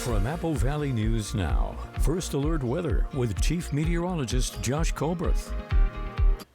From Apple Valley News Now, First Alert Weather with Chief Meteorologist Josh Colberth.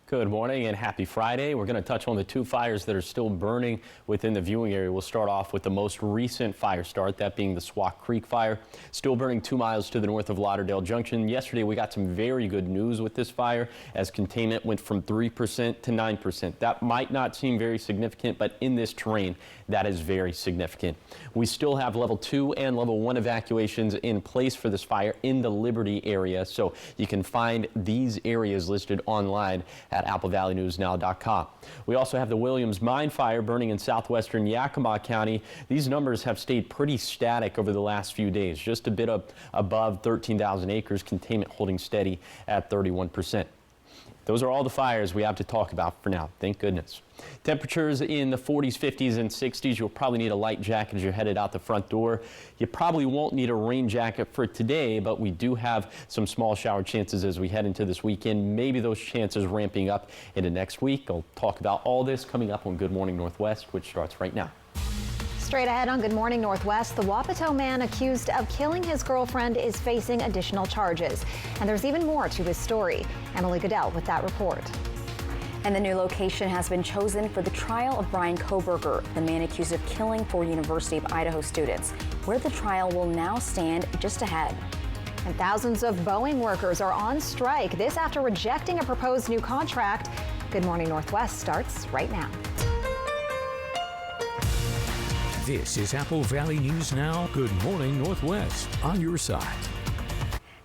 Good morning and happy Friday. We're going to touch on the two fires that are still burning within the viewing area. We'll start off with the most recent fire start, that being the Swat Creek fire, still burning 2 miles to the north of Lauderdale Junction. Yesterday, we got some very good news with this fire as containment went from 3% to 9%. That might not seem very significant, but in this terrain, that is very significant. We still have level 2 and level 1 evacuations in place for this fire in the Liberty area, so you can find these areas listed online at AppleValleyNewsNow.com. We also have the Williams Mine fire burning in southwestern Yakima County. These numbers have stayed pretty static over the last few days, just a bit above 13,000 acres, containment holding steady at 31%. Those are all the fires we have to talk about for now, thank goodness. Temperatures in the 40s, 50s, and 60s. You'll probably need a light jacket as you're headed out the front door. You probably won't need a rain jacket for today, but we do have some small shower chances as we head into this weekend. Maybe those chances ramping up into next week. I'll talk about all this coming up on Good Morning Northwest, which starts right now. Straight ahead on Good Morning Northwest, the Wapato man accused of killing his girlfriend is facing additional charges. And there's even more to his story. Emily Goodell with that report. And the new location has been chosen for the trial of Brian Koberger, the man accused of killing 4 University of Idaho students, where the trial will now stand just ahead. And thousands of Boeing workers are on strike, this after rejecting a proposed new contract. Good Morning Northwest starts right now. This is Apple Valley News Now. Good Morning Northwest, on your side.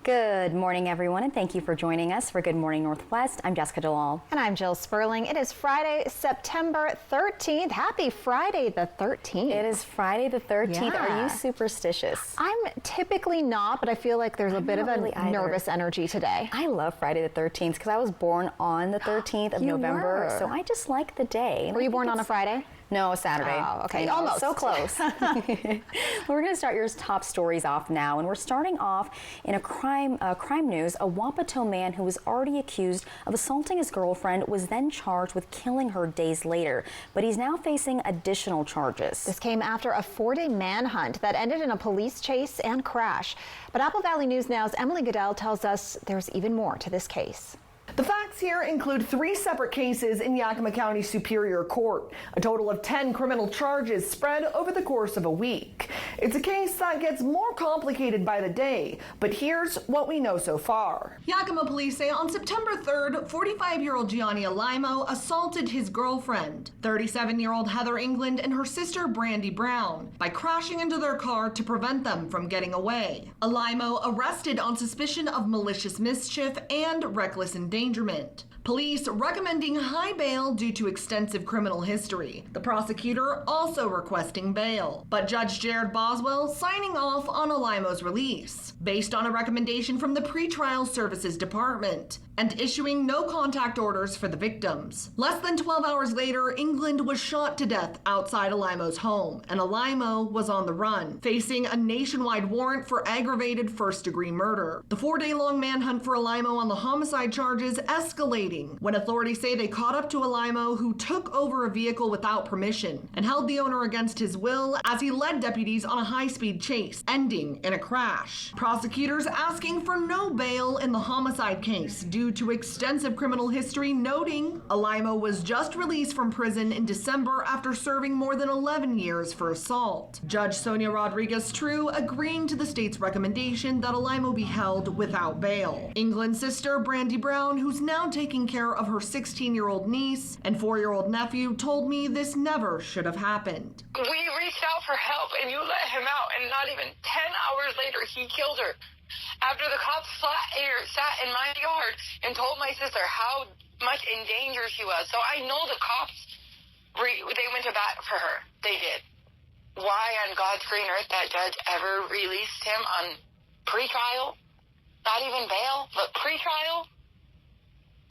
Good morning, everyone, and thank you for joining us for Good Morning Northwest. I'm Jessica Delal. And I'm Jill Sperling. It is Friday, September 13th. Happy Friday the 13th. It is Friday the 13th. Yeah. Are you superstitious? I'm typically not, but I feel like there's a bit of a nervous energy today. I love Friday the 13th because I was born on the 13th of November, so I just like the day. Were you born on a Friday? No, Saturday. Oh, okay, almost. So close. Well, we're going to start your top stories off now, and we're starting off in a crime news. A Wapato man who was already accused of assaulting his girlfriend was then charged with killing her days later, but he's now facing additional charges. This came after a 4-day manhunt that ended in a police chase and crash. But Apple Valley News Now's Emily Goodell tells us there's even more to this case. The facts here include 3 separate cases in Yakima County Superior Court, a total of 10 criminal charges spread over the course of a week. It's a case that gets more complicated by the day, but here's what we know so far. Yakima police say on September 3rd, 45-year-old Gianni Alimo assaulted his girlfriend, 37-year-old Heather England, and her sister Brandy Brown by crashing into their car to prevent them from getting away. Alimo arrested on suspicion of malicious mischief and reckless endangerment. Police recommending high bail due to extensive criminal history. The prosecutor also requesting bail, but Judge Jared Boswell signing off on Alimo's release, based on a recommendation from the Pretrial Services Department, and issuing no contact orders for the victims. Less than 12 hours later, England was shot to death outside Alimo's home, and Alimo was on the run, facing a nationwide warrant for aggravated first-degree murder. The 4-day-long manhunt for Alimo on the homicide charges escalating when authorities say they caught up to Alimo, who took over a vehicle without permission and held the owner against his will as he led deputies on a high-speed chase, ending in a crash. Prosecutors asking for no bail in the homicide case due to extensive criminal history, noting Alimo was just released from prison in December after serving more than 11 years for assault. Judge Sonia Rodriguez-True agreeing to the state's recommendation that Alimo be held without bail. England's sister, Brandy Brown, who's now taking care of her 16-year-old niece and 4-year-old nephew, told me this never should have happened. We reached out for help and you let him out, and not even 10 hours later he killed her. After the cops sat in my yard and told my sister how much in danger she was. So I know the cops, they went to bat for her. They did. Why on God's green earth that judge ever released him on pretrial? Not even bail, but pretrial?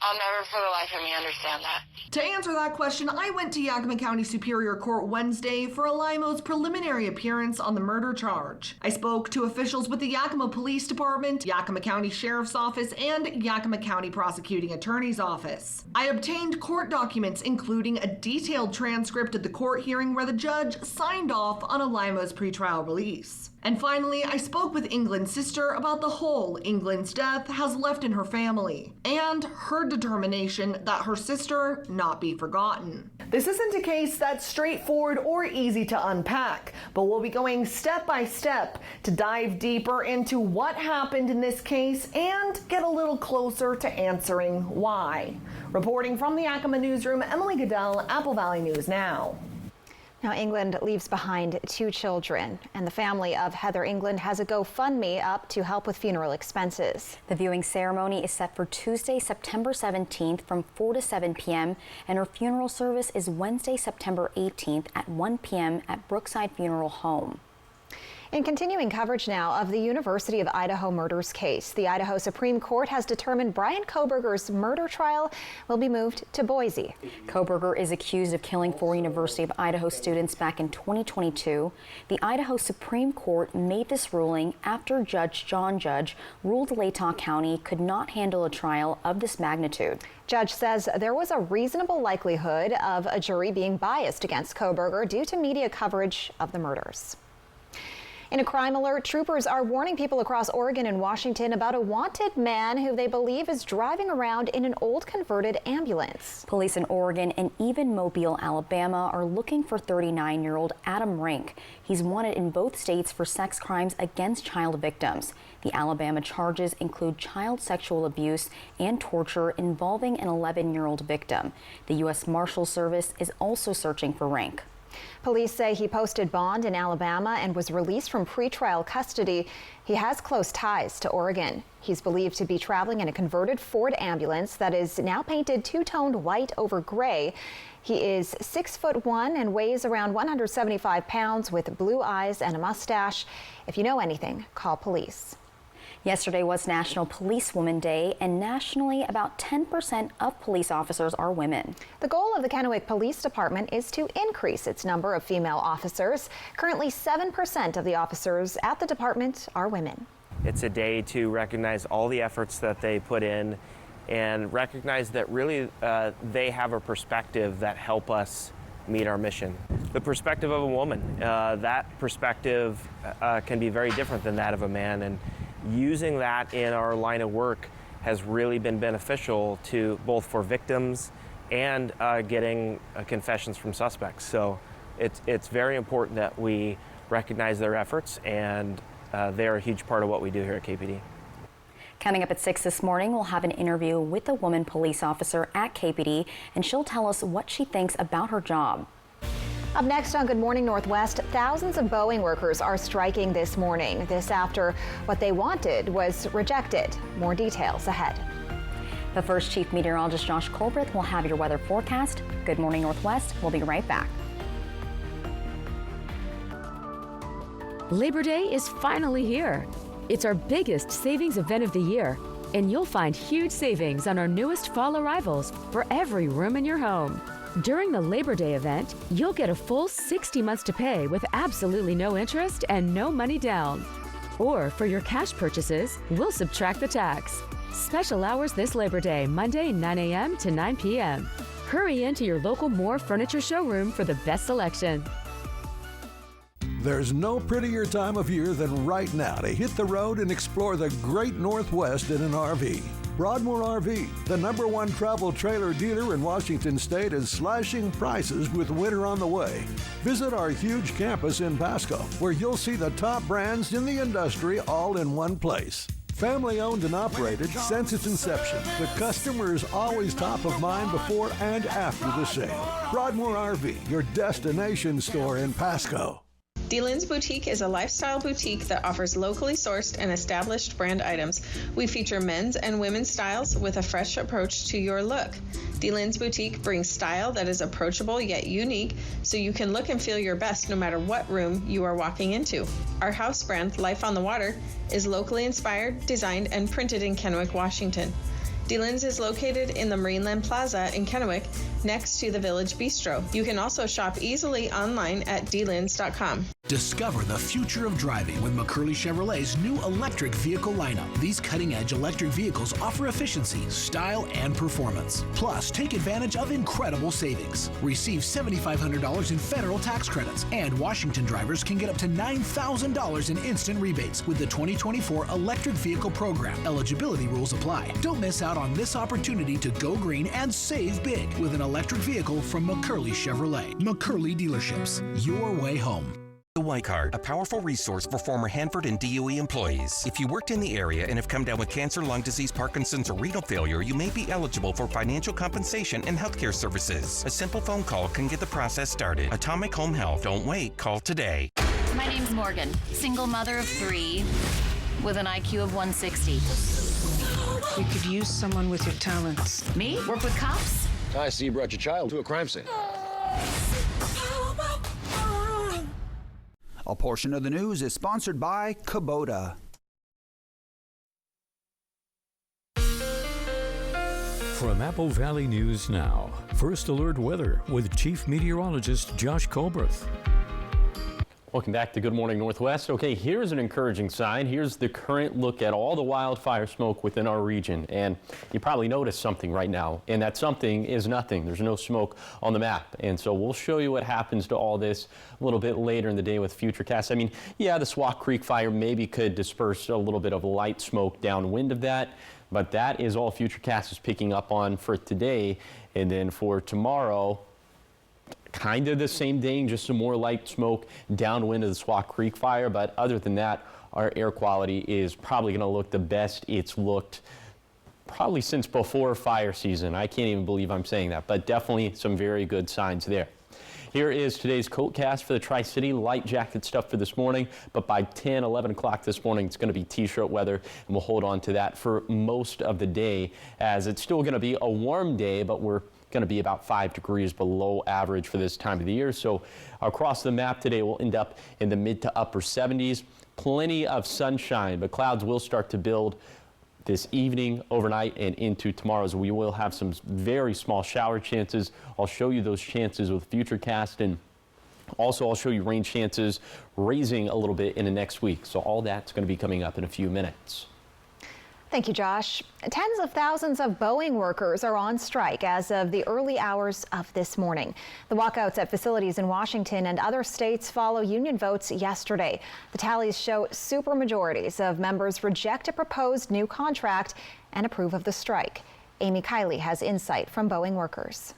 I'll never for the life of me understand that. To answer that question, I went to Yakima County Superior Court Wednesday for Alimo's preliminary appearance on the murder charge. I spoke to officials with the Yakima Police Department, Yakima County Sheriff's Office, and Yakima County Prosecuting Attorney's Office. I obtained court documents, including a detailed transcript of the court hearing where the judge signed off on Alimo's pretrial release. And finally, I spoke with England's sister about the hole England's death has left in her family and her determination that her sister not be forgotten. This isn't a case that's straightforward or easy to unpack, but we'll be going step by step to dive deeper into what happened in this case and get a little closer to answering why. Reporting from the Yakima newsroom, Emily Goodell, Apple Valley News Now. Now, England leaves behind 2 children, and the family of Heather England has a GoFundMe up to help with funeral expenses. The viewing ceremony is set for Tuesday, September 17th from 4 to 7 p.m., and her funeral service is Wednesday, September 18th at 1 p.m. at Brookside Funeral Home. In continuing coverage now of the University of Idaho murders case, the Idaho Supreme Court has determined Brian Kohberger's murder trial will be moved to Boise. Kohberger is accused of killing 4 University of Idaho students back in 2022. The Idaho Supreme Court made this ruling after Judge John Judge ruled Latah County could not handle a trial of this magnitude. Judge says there was a reasonable likelihood of a jury being biased against Kohberger due to media coverage of the murders. In a crime alert, troopers are warning people across Oregon and Washington about a wanted man who they believe is driving around in an old converted ambulance. Police in Oregon and even Mobile, Alabama are looking for 39-year-old Adam Rink. He's wanted in both states for sex crimes against child victims. The Alabama charges include child sexual abuse and torture involving an 11-year-old victim. The U.S. Marshals Service is also searching for Rink. Police say he posted bond in Alabama and was released from pretrial custody. He has close ties to Oregon. He's believed to be traveling in a converted Ford ambulance that is now painted two-toned white over gray. He is 6'1" and weighs around 175 pounds with blue eyes and a mustache. If you know anything, call police. Yesterday was National Policewoman Day, and nationally, about 10% of police officers are women. The goal of the Kennewick Police Department is to increase its number of female officers. Currently, 7% of the officers at the department are women. It's a day to recognize all the efforts that they put in and recognize that really they have a perspective that help us meet our mission. The perspective of a woman, that perspective can be very different than that of a man, and using that in our line of work has really been beneficial to both for victims and getting confessions from suspects. So it's very important that we recognize their efforts, and they're a huge part of what we do here at KPD. Coming up at 6 this morning, we'll have an interview with a woman police officer at KPD, and she'll tell us what she thinks about her job. Up next on Good Morning Northwest, thousands of Boeing workers are striking this morning. This after what they wanted was rejected. More details ahead. But first, Chief Meteorologist Josh Colbreth will have your weather forecast. Good Morning Northwest. We'll be right back. Labor Day is finally here. It's our biggest savings event of the year, and you'll find huge savings on our newest fall arrivals for every room in your home. During the Labor Day event, you'll get a full 60 months to pay with absolutely no interest and no money down. Or for your cash purchases, we'll subtract the tax. Special hours this Labor Day, Monday 9 a.m. to 9 p.m. Hurry into your local Moore Furniture showroom for the best selection. There's no prettier time of year than right now to hit the road and explore the great Northwest in an RV. Broadmoor RV, the #1 travel trailer dealer in Washington State, is slashing prices with winter on the way. Visit our huge campus in Pasco, where you'll see the top brands in the industry all in one place. Family owned and operated since its inception, the customer is always top of mind before and after the sale. Broadmoor RV, your destination store in Pasco. DeLynne's Boutique is a lifestyle boutique that offers locally sourced and established brand items. We feature men's and women's styles with a fresh approach to your look. DeLynne's Boutique brings style that is approachable yet unique, so you can look and feel your best no matter what room you are walking into. Our house brand, Life on the Water, is locally inspired, designed, and printed in Kennewick, Washington. DeLin's is located in the Marineland Plaza in Kennewick, next to the Village Bistro. You can also shop easily online at dlins.com. Discover the future of driving with McCurley Chevrolet's new electric vehicle lineup. These cutting-edge electric vehicles offer efficiency, style, and performance. Plus, take advantage of incredible savings. Receive $7,500 in federal tax credits, and Washington drivers can get up to $9,000 in instant rebates with the 2024 Electric Vehicle Program. Eligibility rules apply. Don't miss out on this opportunity to go green and save big with an electric vehicle from McCurley Chevrolet. McCurley Dealerships, your way home. The Y Card, a powerful resource for former Hanford and DOE employees. If you worked in the area and have come down with cancer, lung disease, Parkinson's, or renal failure, you may be eligible for financial compensation and healthcare services. A simple phone call can get the process started. Atomic Home Health. Don't wait. Call today. My name's Morgan, single mother of 3 with an IQ of 160. We could use someone with your talents. Me? Work with cops? I see you brought your child to a crime scene. A portion of the news is sponsored by Kubota. From Apple Valley News Now, First Alert Weather with Chief Meteorologist Josh Colberth. Welcome back to Good Morning Northwest. Okay, here's an encouraging sign. Here's the current look at all the wildfire smoke within our region. And you probably noticed something right now, and that something is nothing. There's no smoke on the map. And so we'll show you what happens to all this a little bit later in the day with Futurecast. I mean, yeah, the Swat Creek fire maybe could disperse a little bit of light smoke downwind of that, but that is all Futurecast is picking up on for today. And then for tomorrow, kind of the same thing, just some more light smoke downwind of the Swat Creek fire. But other than that, our air quality is probably going to look the best it's looked probably since before fire season. I can't even believe I'm saying that, but definitely some very good signs there. Here is today's Coatcast for the Tri-City. Light jacket stuff for this morning, but by 10, 11 o'clock this morning, it's going to be T-shirt weather, and we'll hold on to that for most of the day, as it's still going to be a warm day, but we're going to be about 5 degrees below average for this time of the year. So across the map today, we'll end up in the mid to upper 70s. Plenty of sunshine, but clouds will start to build this evening, overnight, and into tomorrow, as we will have some very small shower chances. I'll show you those chances with Futurecast, and also I'll show you rain chances raising a little bit in the next week. So all that's going to be coming up in a few minutes. Thank you, Josh. Tens of thousands of Boeing workers are on strike as of the early hours of this morning. The walkouts at facilities in Washington and other states follow union votes yesterday. The tallies show supermajorities of members reject a proposed new contract and approve of the strike. Amy Kiley has insight from Boeing workers.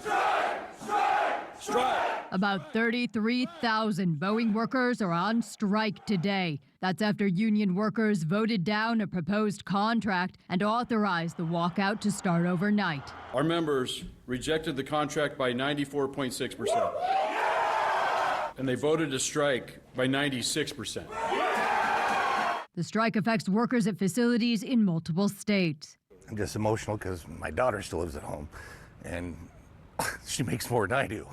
Strike! Strike! Strike! About 33,000 Boeing workers are on strike today. That's after union workers voted down a proposed contract and authorized the walkout to start overnight. Our members rejected the contract by 94.6%, and they voted to strike by 96%. The strike affects workers at facilities in multiple states. I'm just emotional because my daughter still lives at home, and she makes more than I do.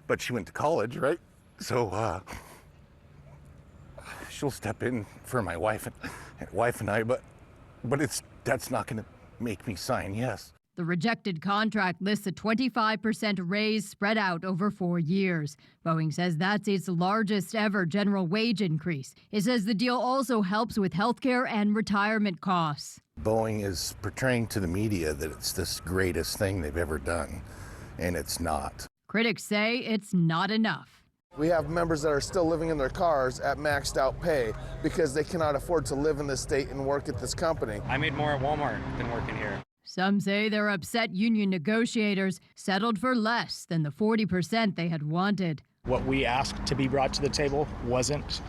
But she went to college, right? So she'll step in for my wife and I, but that's not going to make me sign yes. The rejected contract lists a 25% raise spread out over 4 years. Boeing says that's its largest ever general wage increase. It says the deal also helps with health care and retirement costs. Boeing is portraying to the media that it's this greatest thing they've ever done, and it's not. Critics say it's not enough. We have members that are still living in their cars at maxed out pay because they cannot afford to live in this state and work at this company. I made more at Walmart than working here. Some say they're upset union negotiators settled for less than the 40% they had wanted. What we asked to be brought to the table wasn't.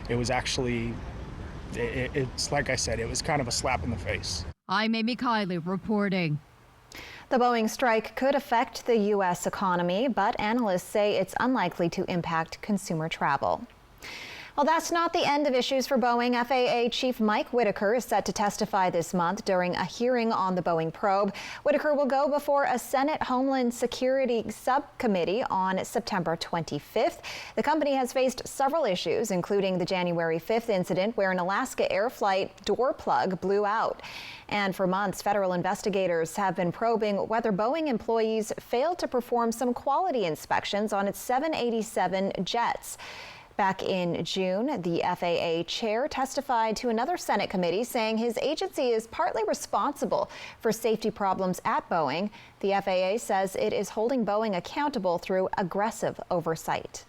It was actually, it's like I said, it was kind of a slap in the face. I'm Amy Kiley reporting. The Boeing strike could affect the U.S. economy, but analysts say it's unlikely to impact consumer travel. Well, that's not the end of issues for Boeing. FAA Chief Mike Whitaker is set to testify this month during a hearing on the Boeing probe. Whitaker will go before a Senate Homeland Security subcommittee on September 25th. The company has faced several issues, including the January 5th incident where an Alaska Air flight door plug blew out. And for months, federal investigators have been probing whether Boeing employees failed to perform some quality inspections on its 787 jets. Back in June, the FAA chair testified to another Senate committee saying his agency is partly responsible for safety problems at Boeing. The FAA says it is holding Boeing accountable through aggressive oversight.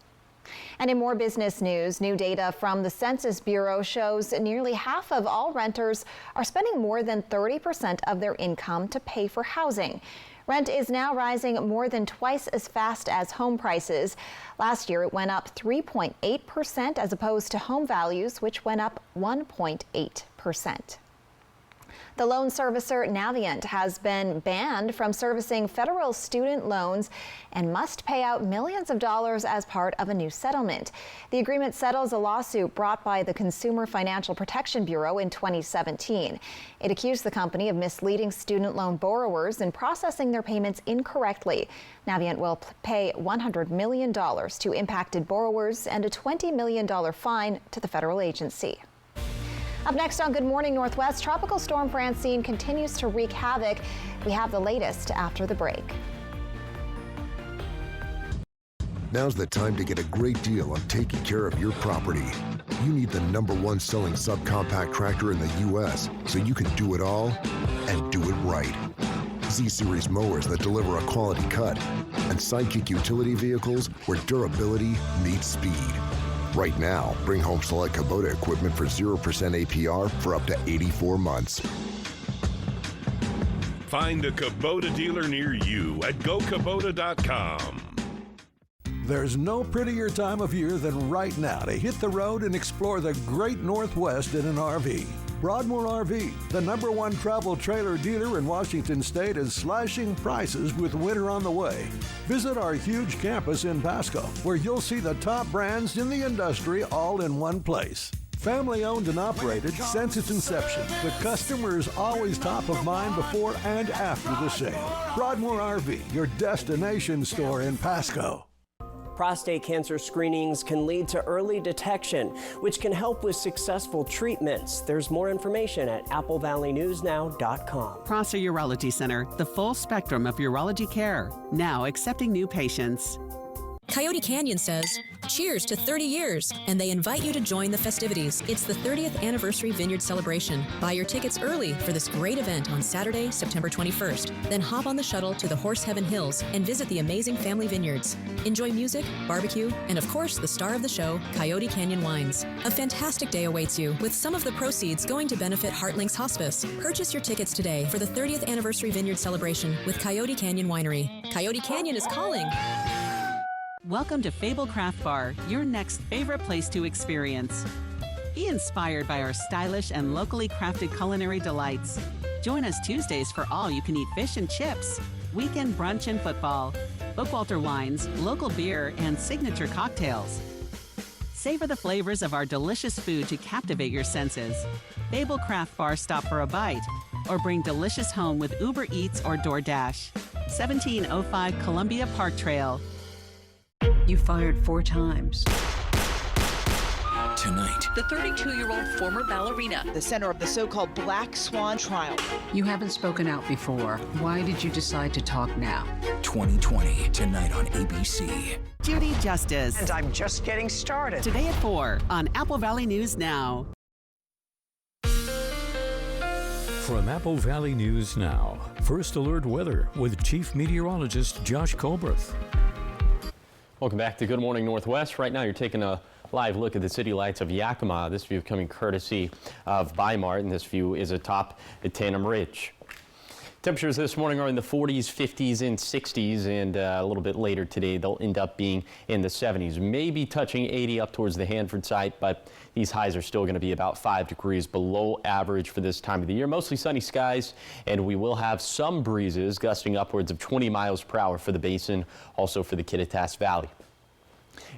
And in more business news, new data from the Census Bureau shows nearly half of all renters are spending more than 30% of their income to pay for housing. Rent is now rising more than twice as fast as home prices. Last year, it went up 3.8% as opposed to home values, which went up 1.8%. The loan servicer Navient has been banned from servicing federal student loans and must pay out millions of dollars as part of a new settlement. The agreement settles a lawsuit brought by the Consumer Financial Protection Bureau in 2017. It accused the company of misleading student loan borrowers and processing their payments incorrectly. Navient will pay $100 million to impacted borrowers and a $20 million fine to the federal agency. Up next on Good Morning Northwest, Tropical Storm Francine continues to wreak havoc. We have the latest after the break. Now's the time to get a great deal on taking care of your property. You need the #1 selling subcompact tractor in the U.S. so you can do it all and do it right. Z-Series mowers that deliver a quality cut and Sidekick utility vehicles where durability meets speed. Right now, bring home select Kubota equipment for 0% APR for up to 84 months. Find a Kubota dealer near you at gokubota.com. There's no prettier time of year than right now to hit the road and explore the great Northwest in an RV. Broadmoor RV, the #1 travel trailer dealer in Washington State, is slashing prices with winter on the way. Visit our huge campus in Pasco, where you'll see the top brands in the industry all in one place. Family owned and operated since its inception, the customer is always top of mind before and after the sale. Broadmoor RV, your destination store in Pasco. Prostate cancer screenings can lead to early detection, which can help with successful treatments. There's more information at applevalleyNewsNow.com. Prosser Urology Center, the full spectrum of urology care, now accepting new patients. Coyote Canyon says, cheers to 30 years, and they invite you to join the festivities. It's the 30th anniversary vineyard celebration. Buy your tickets early for this great event on Saturday, September 21st. Then hop on the shuttle to the Horse Heaven Hills and visit the amazing family vineyards. Enjoy music, barbecue, and of course the star of the show, Coyote Canyon Wines. A fantastic day awaits you, with some of the proceeds going to benefit Heartlinks Hospice. Purchase your tickets today for the 30th anniversary vineyard celebration with Coyote Canyon Winery. Coyote Canyon is calling. Welcome to Fable Craft Bar, your next favorite place to experience. Be inspired by our stylish and locally crafted culinary delights. Join us Tuesdays for all-you-can-eat fish and chips, weekend brunch and football, Bookwalter wines, local beer, and signature cocktails. Savor the flavors of our delicious food to captivate your senses. Fable Craft Bar, stop for a bite, or bring delicious home with Uber Eats or DoorDash. 1705 Columbia Park Trail. You fired 4 times. Tonight, the 32-year-old former ballerina, the center of the so-called Black Swan trial. You haven't spoken out before. Why did you decide to talk now? 2020, tonight on ABC. Judy Justice. And I'm just getting started. Today at 4 on Apple Valley News Now. From Apple Valley News Now, First Alert Weather with Chief Meteorologist Josh Colbreth. Welcome back to Good Morning Northwest. Right now you're taking a live look at the city lights of Yakima. This view coming courtesy of Weimar, and this view is atop the Tanum Ridge. Temperatures this morning are in the 40s, 50s, and 60s, and a little bit later today they'll end up being in the 70s. Maybe touching 80 up towards the Hanford site, but these highs are still going to be about 5 degrees below average for this time of the year. Mostly sunny skies, and we will have some breezes gusting upwards of 20 miles per hour for the basin, also for the Kittitas Valley.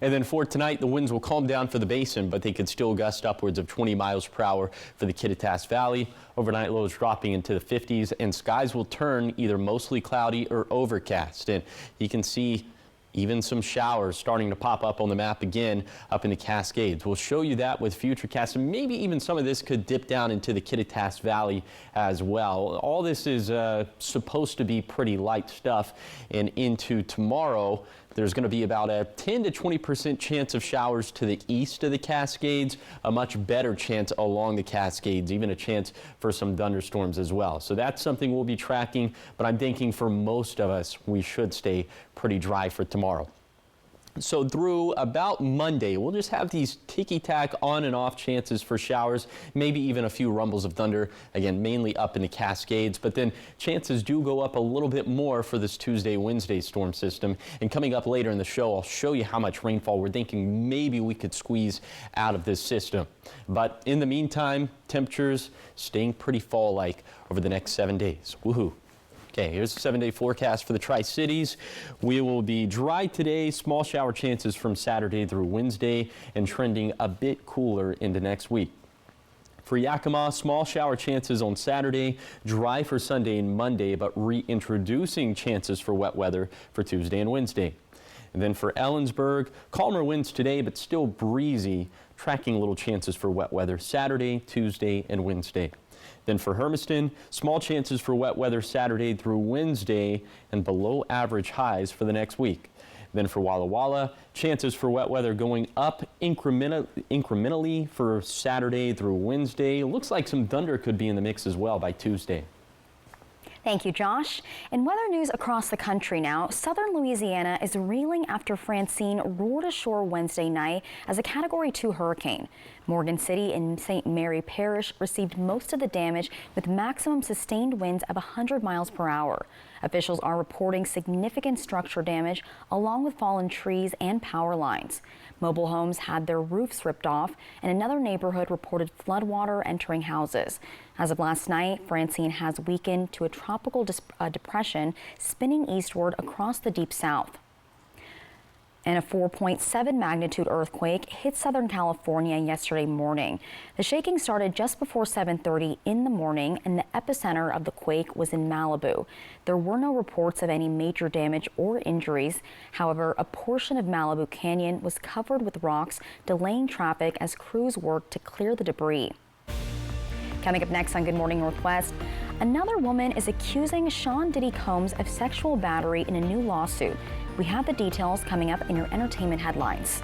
And then for tonight, the winds will calm down for the basin, but they could still gust upwards of 20 miles per hour for the Kittitas Valley. Overnight lows dropping into the 50s, and skies will turn either mostly cloudy or overcast. And you can see even some showers starting to pop up on the map again up in the Cascades. We'll show you that with Futurecast, and maybe even some of this could dip down into the Kittitas Valley as well. All this is supposed to be pretty light stuff, and into tomorrow, there's going to be about a 10 to 20% chance of showers to the east of the Cascades, a much better chance along the Cascades, even a chance for some thunderstorms as well. So that's something we'll be tracking, but I'm thinking for most of us, we should stay pretty dry for tomorrow. So through about Monday, we'll just have these ticky-tack on and off chances for showers, maybe even a few rumbles of thunder, again, mainly up in the Cascades. But then chances do go up a little bit more for this Tuesday, Wednesday storm system. And coming up later in the show, I'll show you how much rainfall we're thinking maybe we could squeeze out of this system. But in the meantime, temperatures staying pretty fall-like over the next 7 days. Woohoo! Okay, here's the 7-day forecast for the Tri-Cities. We will be dry today, small shower chances from Saturday through Wednesday, and trending a bit cooler into next week. For Yakima, small shower chances on Saturday, dry for Sunday and Monday, but reintroducing chances for wet weather for Tuesday and Wednesday. And then for Ellensburg, calmer winds today, but still breezy, tracking little chances for wet weather Saturday, Tuesday, and Wednesday. Then for Hermiston, small chances for wet weather Saturday through Wednesday and below average highs for the next week. Then for Walla Walla, chances for wet weather going up incrementally for Saturday through Wednesday. Looks like some thunder could be in the mix as well by Tuesday. Thank you, Josh. In weather news across the country now, southern Louisiana is reeling after Francine roared ashore Wednesday night as a Category 2 hurricane. Morgan City and St. Mary Parish received most of the damage with maximum sustained winds of 100 miles per hour. Officials are reporting significant structure damage along with fallen trees and power lines. Mobile homes had their roofs ripped off, and another neighborhood reported floodwater entering houses. As of last night, Francine has weakened to a tropical depression spinning eastward across the deep south. And a 4.7 magnitude earthquake hit Southern California yesterday morning. The shaking started just before 7:30 in the morning, and the epicenter of the quake was in Malibu. There were no reports of any major damage or injuries. However, a portion of Malibu Canyon was covered with rocks, delaying traffic as crews worked to clear the debris. Coming up next on Good Morning Northwest, another woman is accusing Sean Diddy Combs of sexual battery in a new lawsuit. We have the details coming up in your entertainment headlines.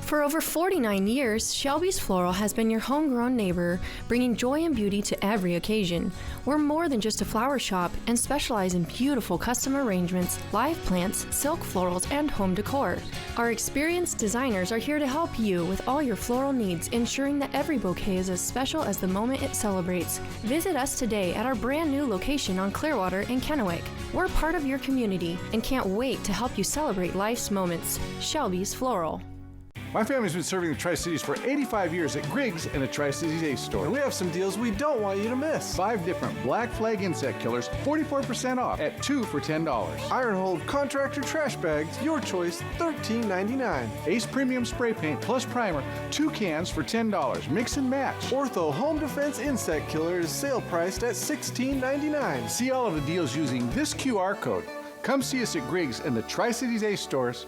For over 49 years, Shelby's Floral has been your homegrown neighbor, bringing joy and beauty to every occasion. We're more than just a flower shop and specialize in beautiful custom arrangements, live plants, silk florals, and home decor. Our experienced designers are here to help you with all your floral needs, ensuring that every bouquet is as special as the moment it celebrates. Visit us today at our brand new location on Clearwater in Kennewick. We're part of your community and can't wait to help you celebrate life's moments. Shelby's Floral. My family's been serving the Tri-Cities for 85 years at Griggs and the Tri-Cities Ace store. And we have some deals we don't want you to miss. 5 different Black Flag insect killers, 44% off at 2 for $10. Iron Hold contractor trash bags, your choice, $13.99. Ace Premium Spray Paint plus Primer, 2 cans for $10. Mix and match. Ortho Home Defense Insect Killer is sale priced at $16.99. See all of the deals using this QR code. Come see us at Griggs and the Tri-Cities Ace stores.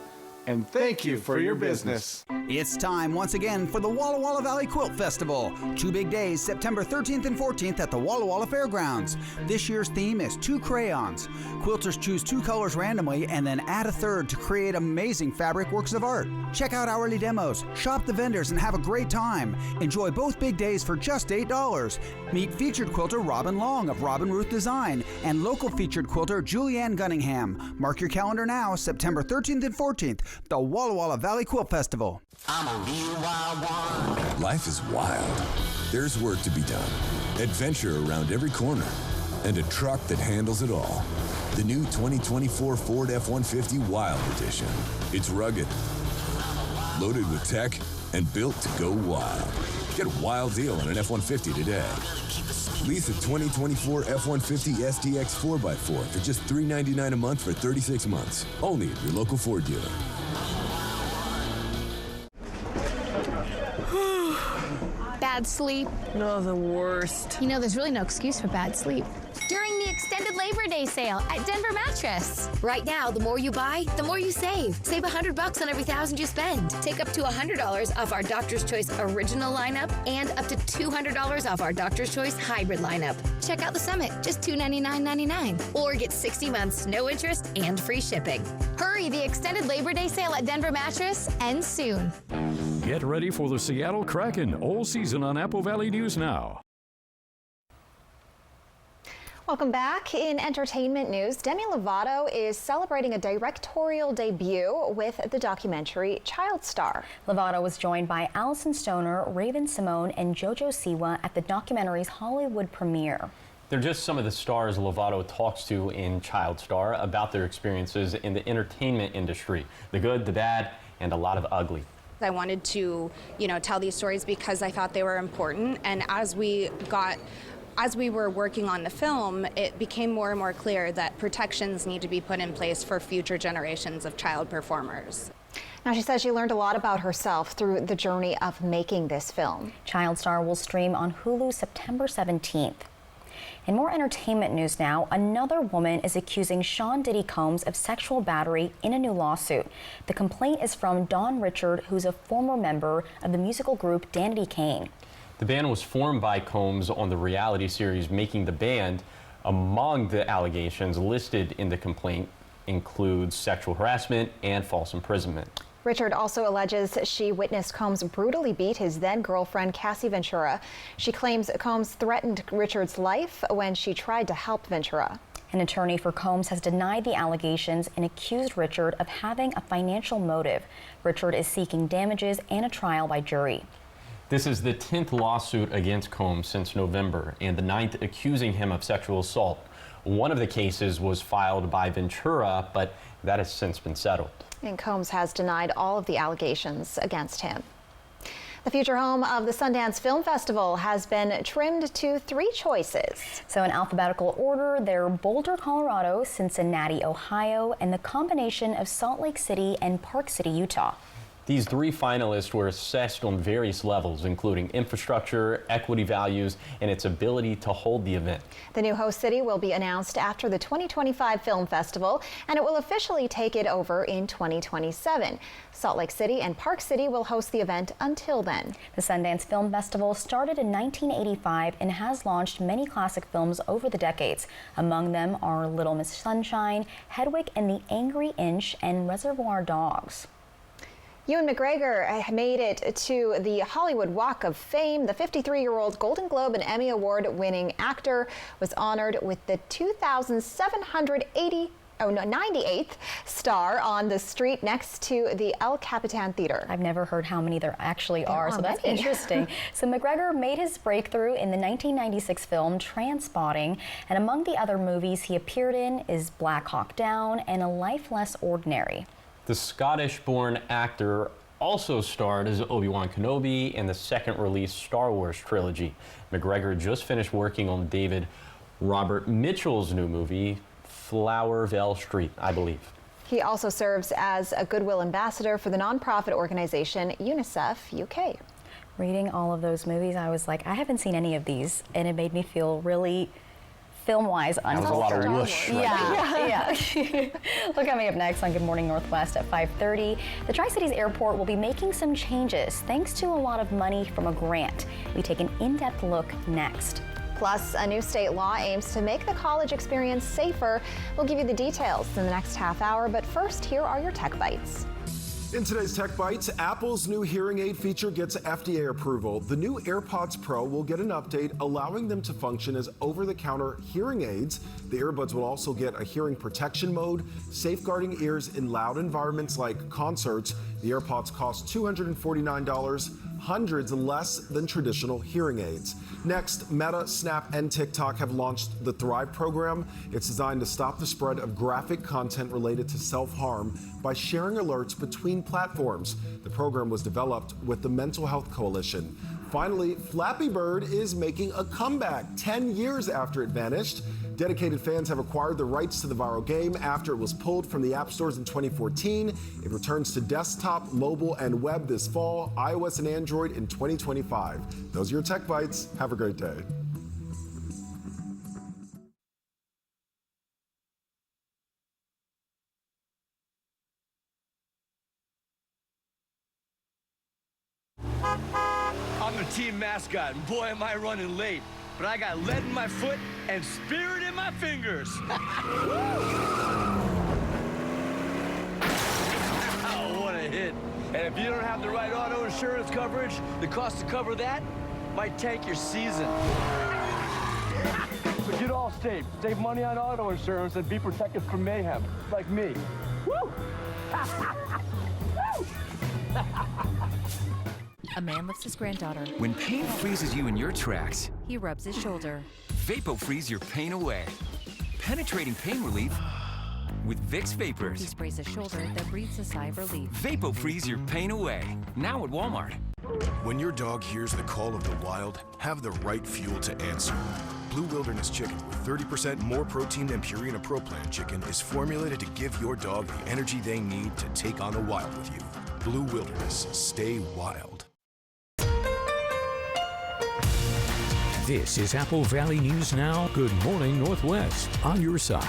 And thank you for your business. It's time once again for the Walla Walla Valley Quilt Festival. 2 big days, September 13th and 14th at the Walla Walla Fairgrounds. This year's theme is 2 crayons. Quilters choose 2 colors randomly and then add a third to create amazing fabric works of art. Check out hourly demos, shop the vendors, and have a great time. Enjoy both big days for just $8. Meet featured quilter Robin Long of Robin Ruth Design and local featured quilter Julianne Gunningham. Mark your calendar now, September 13th and 14th. The Walla Walla Valley Quilt Festival. I'm a real wild one. Life is wild. There's work to be done. Adventure around every corner. And a truck that handles it all. The new 2024 Ford F-150 Wild Edition. It's rugged, loaded with tech, and built to go wild. Get a wild deal on an F-150 today. Lease a 2024 F-150 SDX 4x4 for just $399 a month for 36 months. Only at your local Ford dealer. Bad sleep. No, the worst. You know, there's really no excuse for bad sleep. During the extended Labor Day sale at Denver Mattress. Right now, the more you buy, the more you save. Save $100 on every $1,000 you spend. Take up to $100 off our Doctor's Choice Original lineup and up to $200 off our Doctor's Choice Hybrid lineup. Check out the Summit, just $299.99. Or get 60 months, no interest, and free shipping. Hurry, the extended Labor Day sale at Denver Mattress ends soon. Get ready for the Seattle Kraken all season on Apple Valley News Now. Welcome back. In entertainment news, Demi Lovato is celebrating a directorial debut with the documentary Child Star. Lovato was joined by Allison Stoner, Raven Simone, and JoJo Siwa at the documentary's Hollywood premiere. They're just some of the stars Lovato talks to in Child Star about their experiences in the entertainment industry, the good, the bad, and a lot of ugly. I wanted to, tell these stories because I thought they were important, and as we were working on the film, it became more and more clear that protections need to be put in place for future generations of child performers. Now, she says she learned a lot about herself through the journey of making this film. Child Star will stream on Hulu September 17th. In more entertainment news now, another woman is accusing Sean Diddy Combs of sexual battery in a new lawsuit. The complaint is from Dawn Richard, who's a former member of the musical group Danity Kane. The band was formed by Combs on the reality series Making the Band. Among the allegations listed in the complaint includes sexual harassment and false imprisonment. Richard also alleges she witnessed Combs brutally beat his then-girlfriend Cassie Ventura. She claims Combs threatened Richard's life when she tried to help Ventura. An attorney for Combs has denied the allegations and accused Richard of having a financial motive. Richard is seeking damages and a trial by jury. This is the 10th lawsuit against Combs since November and the 9th accusing him of sexual assault. One of the cases was filed by Ventura, but that has since been settled. And Combs has denied all of the allegations against him. The future home of the Sundance Film Festival has been trimmed to 3 choices. So in alphabetical order, they're Boulder, Colorado, Cincinnati, Ohio, and the combination of Salt Lake City and Park City, Utah. These 3 finalists were assessed on various levels, including infrastructure, equity values, and its ability to hold the event. The new host city will be announced after the 2025 Film Festival, and it will officially take it over in 2027. Salt Lake City and Park City will host the event until then. The Sundance Film Festival started in 1985 and has launched many classic films over the decades. Among them are Little Miss Sunshine, Hedwig and the Angry Inch, and Reservoir Dogs. Ewan McGregor made it to the Hollywood Walk of Fame. The 53-year-old Golden Globe and Emmy Award-winning actor was honored with the 2,798th star on the street next to the El Capitan Theater. I've never heard how many there actually are, so that's interesting. So McGregor made his breakthrough in the 1996 film Trainspotting, and among the other movies he appeared in is Black Hawk Down and A Life Less Ordinary. The Scottish-born actor also starred as Obi-Wan Kenobi in the second-release Star Wars trilogy. McGregor just finished working on David Robert Mitchell's new movie, Flowervale Street, I believe. He also serves as a Goodwill ambassador for the nonprofit organization UNICEF UK. Reading all of those movies, I was like, I haven't seen any of these, and it made me feel really film-wise That was a lot of whoosh. Right yeah. Well, coming up next on Good Morning Northwest at 5:30, the Tri-Cities Airport will be making some changes thanks to a lot of money from a grant. We take an in-depth look next. Plus, a new state law aims to make the college experience safer. We'll give you the details in the next half hour, but first, here are your Tech Bites. In today's Tech Bites, Apple's new hearing aid feature gets FDA approval. The new AirPods Pro will get an update allowing them to function as over-the-counter hearing aids. The earbuds will also get a hearing protection mode, safeguarding ears in loud environments like concerts. The AirPods cost $249, hundreds less than traditional hearing aids. Next, Meta, Snap, and TikTok have launched the Thrive program. It's designed to stop the spread of graphic content related to self-harm by sharing alerts between platforms. The program was developed with the Mental Health Coalition. Finally, Flappy Bird is making a comeback 10 years after it vanished. Dedicated fans have acquired the rights to the viral game after it was pulled from the app stores in 2014. It returns to desktop, mobile, and web this fall, iOS and Android in 2025. Those are your Tech Bites. Have a great day. I'm the team mascot, and boy, am I running late. But I got lead in my foot and spirit in my fingers. Oh, what a hit. And if you don't have the right auto insurance coverage, the cost to cover that might tank your season. So get Allstate, save money on auto insurance, and be protected from mayhem, like me. Woo! A man lifts his granddaughter. When pain freezes you in your tracks, He rubs his shoulder. VapoFreeze your pain away. Penetrating pain relief with Vicks He Vapors. sprays his shoulder, then breathes a sigh of relief. VapoFreeze your pain away. Now at Walmart. When your dog hears the call of the wild, have the right fuel to answer. Blue Wilderness Chicken, with 30% more protein than Purina Pro Plan chicken, is formulated to give your dog the energy they need to take on the wild with you. Blue Wilderness, stay wild. This is Apple Valley News Now. Good morning, Northwest, on your side.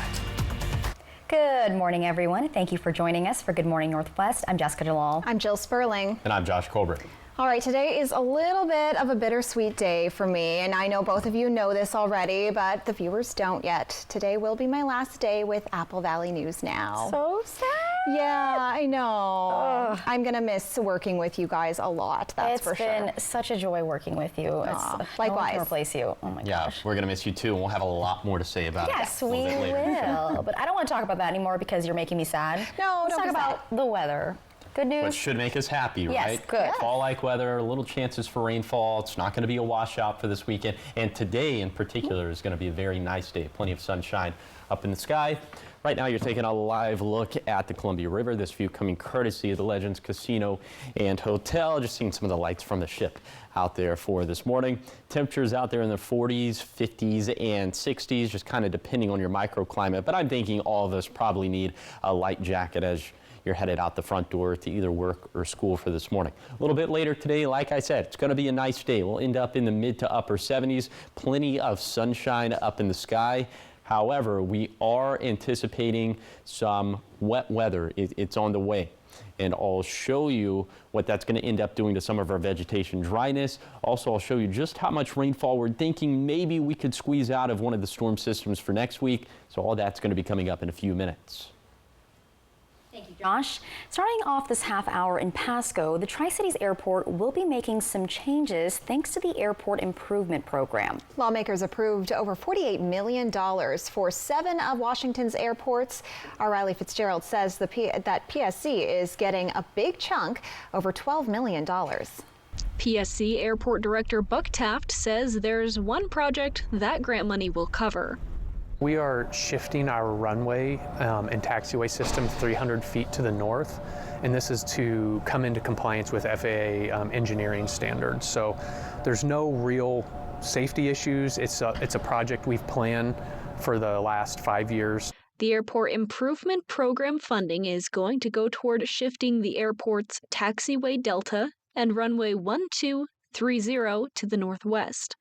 Good morning, everyone. Thank you for joining us for Good Morning Northwest. I'm Jessica Jalal. I'm Jill Sperling. And I'm Josh Colbert. All right, today is a little bit of a bittersweet day for me, and I know both of you know this already, but the viewers don't yet. Today will be my last day with Apple Valley News Now. So sad. Yeah, I know. Ugh. I'm going to miss working with you guys a lot, that's for sure. It's been such a joy working with you. Likewise. No one can replace you. Oh my gosh. We're going to miss you too, and we'll have a lot more to say about it. Yes, we will. But I don't want to talk about that anymore because you're making me sad. No, let's talk don't be sad. about the weather. Good news. What should make us happy, Yes, right? good. Fall-like weather, little chances for rainfall. It's not going to be a washout for this weekend. And today in particular is going to be a very nice day. Plenty of sunshine up in the sky. Right now you're taking a live look at the Columbia River. This view coming courtesy of the Legends Casino and Hotel. Just seeing some of the lights from the ship out there for this morning. Temperatures out there in the 40s, 50s, and 60s, just kind of depending on your microclimate. But I'm thinking all of us probably need a light jacket as you're headed out the front door to either work or school for this morning. A little bit later today, like I said, it's going to be a nice day. We'll end up in the mid to upper 70s, plenty of sunshine up in the sky. However, we are anticipating some wet weather. It's on the way. And I'll show you what that's going to end up doing to some of our vegetation dryness. Also, I'll show you just how much rainfall we're thinking maybe we could squeeze out of one of the storm systems for next week. So all that's going to be coming up in a few minutes. Thank you, Josh. Starting off this half hour in Pasco, the Tri-Cities Airport will be making some changes thanks to the Airport Improvement Program. Lawmakers approved over $48 million for 7 of Washington's airports. Our Riley Fitzgerald says that PSC is getting a big chunk, over $12 million. PSC Airport Director Buck Taft says there's one project that grant money will cover. We are shifting our runway and taxiway system 300 feet to the north, and this is to come into compliance with FAA engineering standards. So there's no real safety issues. It's a project we've planned for the last 5 years. The Airport Improvement Program funding is going to go toward shifting the airport's taxiway delta and runway 1230 to the northwest.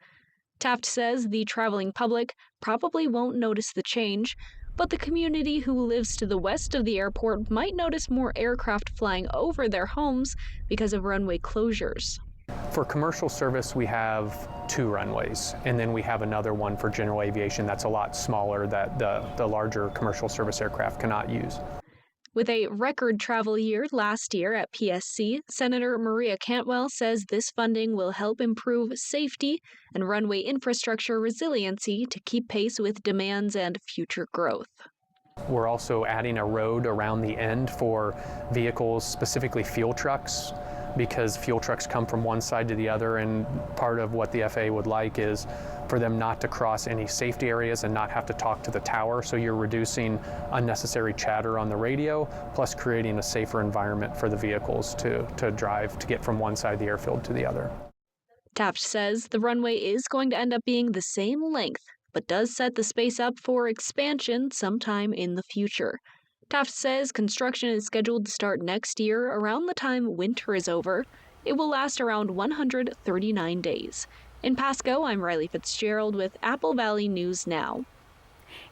Taft says the traveling public probably won't notice the change, but the community who lives to the west of the airport might notice more aircraft flying over their homes because of runway closures. For commercial service, we have 2 runways, and then we have another one for general aviation that's a lot smaller that the larger commercial service aircraft cannot use. With a record travel year last year at PSC, Senator Maria Cantwell says this funding will help improve safety and runway infrastructure resiliency to keep pace with demands and future growth. We're also adding a road around the end for vehicles, specifically fuel trucks, because fuel trucks come from one side to the other, and part of what the FAA would like is for them not to cross any safety areas and not have to talk to the tower. So you're reducing unnecessary chatter on the radio, plus creating a safer environment for the vehicles to drive to get from one side of the airfield to the other. Taft says the runway is going to end up being the same length, but does set the space up for expansion sometime in the future. Taft says construction is scheduled to start next year around the time winter is over. It will last around 139 days. In Pasco, I'm Riley Fitzgerald with Apple Valley News Now.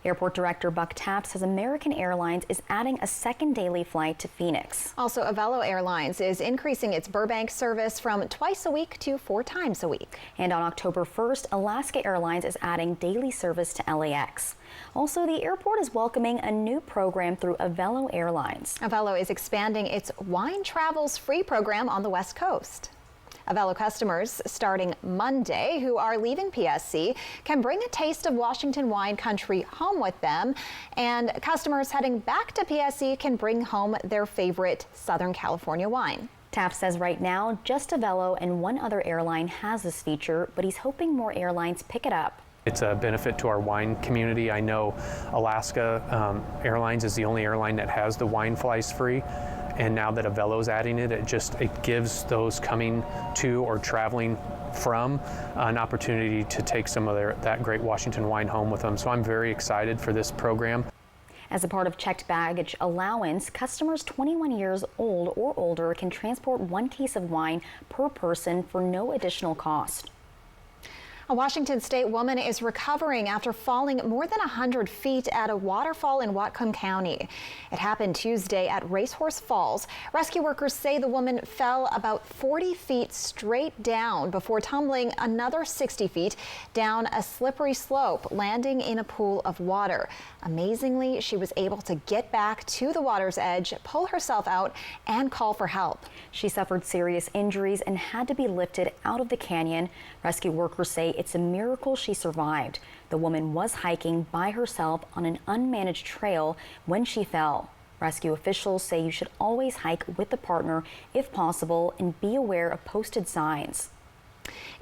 Airport Director Buck Taft says American Airlines is adding a second daily flight to Phoenix. Also, Avelo Airlines is increasing its Burbank service from twice a week to 4 times a week. And on October 1st, Alaska Airlines is adding daily service to LAX. Also, the airport is welcoming a new program through Avelo Airlines. Avelo is expanding its Wine Travels Free program on the West Coast. Avelo customers starting Monday who are leaving PSC can bring a taste of Washington wine country home with them, and customers heading back to PSC can bring home their favorite Southern California wine. Taft says right now just Avelo and one other airline has this feature, but he's hoping more airlines pick it up. It's a benefit to our wine community. I know Alaska Airlines is the only airline that has the wine flies free. And now that Avelo's adding it, it gives those coming to or traveling from an opportunity to take some of that great Washington wine home with them. So I'm very excited for this program. As a part of checked baggage allowance, customers 21 years old or older can transport 1 case of wine per person for no additional cost. A Washington State woman is recovering after falling more than 100 feet at a waterfall in Whatcom County. It happened Tuesday at Racehorse Falls. Rescue workers say the woman fell about 40 feet straight down before tumbling another 60 feet down a slippery slope, landing in a pool of water. Amazingly, she was able to get back to the water's edge, pull herself out, and call for help. She suffered serious injuries and had to be lifted out of the canyon. Rescue workers say it's a miracle she survived. The woman was hiking by herself on an unmanaged trail when she fell. Rescue officials say you should always hike with a partner if possible and be aware of posted signs.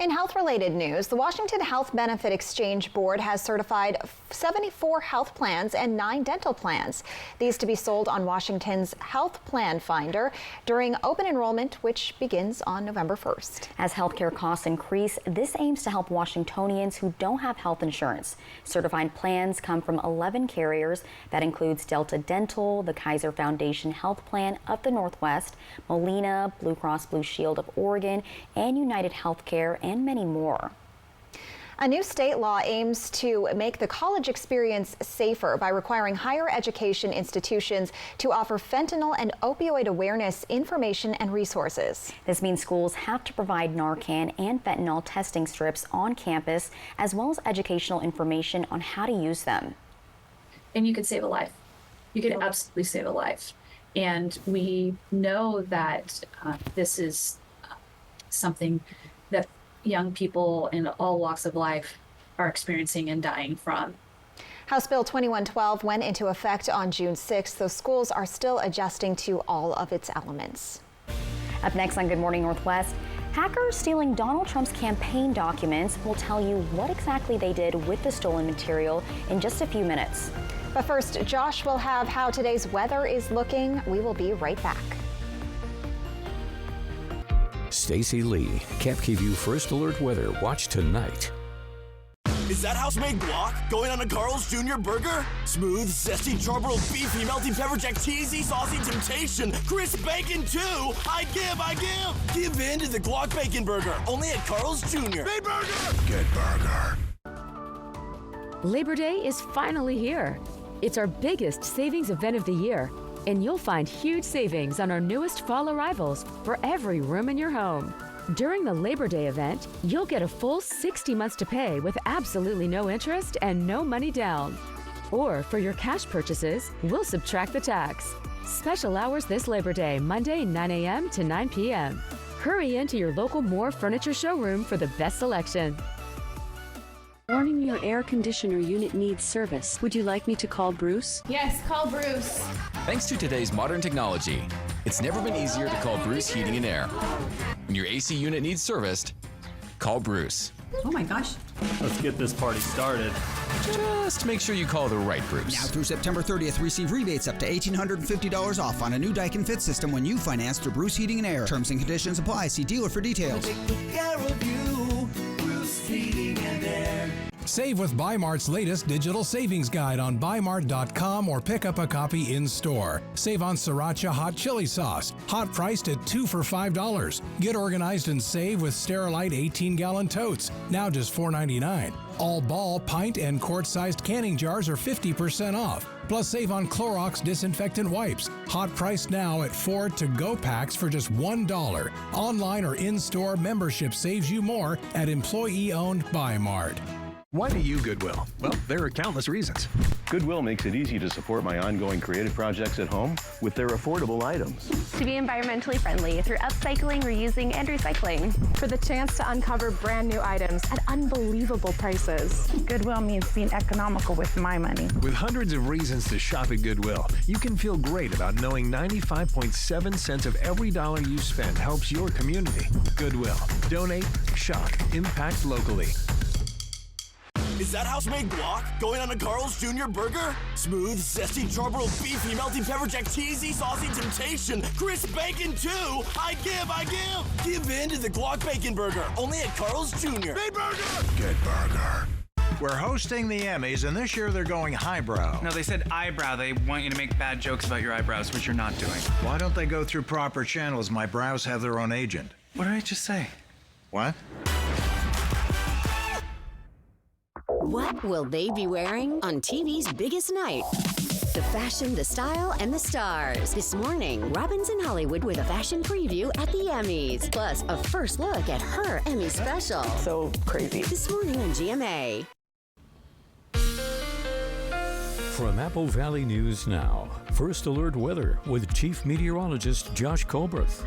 In health-related news, the Washington Health Benefit Exchange Board has certified 74 health plans and 9 dental plans. These to be sold on Washington's Health Plan Finder during open enrollment, which begins on November 1st. As healthcare costs increase, this aims to help Washingtonians who don't have health insurance. Certified plans come from 11 carriers. That includes Delta Dental, the Kaiser Foundation Health Plan of the Northwest, Molina, Blue Cross Blue Shield of Oregon, and United Healthcare, and many more. A new state law aims to make the college experience safer by requiring higher education institutions to offer fentanyl and opioid awareness information and resources. This means schools have to provide Narcan and fentanyl testing strips on campus, as well as educational information on how to use them. And you could save a life. You could absolutely save a life. And we know that this is something that young people in all walks of life are experiencing and dying from. House Bill 2112 went into effect on June 6th, so schools are still adjusting to all of its elements. Up next on Good Morning Northwest, hackers stealing Donald Trump's campaign documents. Will tell you what exactly they did with the stolen material in just a few minutes. But first, Josh will have how today's weather is looking. We will be right back. Stacy Lee, Camp KVUE First Alert Weather. Watch tonight. Is that house-made guac going on a Carl's Jr. burger? Smooth, zesty, charbroiled beefy, melty pepper jack, cheesy, saucy temptation, crisp bacon too. I give. Give in to the guac bacon burger, only at Carl's Jr. Made burger. Good burger. Labor Day is finally here. It's our biggest savings event of the year, and you'll find huge savings on our newest fall arrivals for every room in your home. During the Labor Day event, you'll get a full 60 months to pay with absolutely no interest and no money down. Or for your cash purchases, we'll subtract the tax. Special hours this Labor Day, Monday 9 a.m. to 9 p.m. Hurry into your local Moore Furniture showroom for the best selection. Warning, your air conditioner unit needs service. Would you like me to call Bruce? Yes, call Bruce. Thanks to today's modern technology, it's never been easier to call Bruce Heating and Air. When your AC unit needs serviced, call Bruce. Oh my gosh. Let's get this party started. Just make sure you call the right Bruce. Now through September 30th, receive rebates up to $1,850 off on a new Daikin Fit system when you finance through Bruce Heating and Air. Terms and conditions apply. See dealer for details. Take good care of you. Heating and Air. Save with Bi-Mart's latest digital savings guide on bimart.com or pick up a copy in store. Save on Sriracha hot chili sauce, hot priced at 2 for $5. Get organized and save with Sterilite 18-gallon totes, now just $4.99. All ball, pint, and quart-sized canning jars are 50% off. Plus, save on Clorox disinfectant wipes. Hot priced now at 4 to-go packs for just $1. Online or in-store, membership saves you more at employee-owned Bi-Mart. Why do you Goodwill? Well, there are countless reasons. Goodwill makes it easy to support my ongoing creative projects at home with their affordable items. To be environmentally friendly through upcycling, reusing, and recycling. For the chance to uncover brand new items at unbelievable prices. Goodwill means being economical with my money. With hundreds of reasons to shop at Goodwill, you can feel great about knowing 95.7 cents of every dollar you spend helps your community. Goodwill. Donate, shop, impact locally. Is that house-made guac going on a Carl's Jr. burger? Smooth, zesty, charbroiled beefy, melting pepper jack, cheesy, saucy temptation, crisp bacon too. I give. Give in to the guac bacon burger, only at Carl's Jr. Big burger! Good burger. We're hosting the Emmys, and this year they're going highbrow. No, they said eyebrow. They want you to make bad jokes about your eyebrows, which you're not doing. Why don't they go through proper channels? My brows have their own agent. What did I just say? What? What will they be wearing on TV's biggest night? The fashion, the style, and the stars. This morning, Robin's in Hollywood with a fashion preview at the Emmys. Plus, a first look at her Emmy special. So crazy. This morning on GMA. From Apple Valley News Now, First Alert Weather with Chief Meteorologist Josh Colbreth.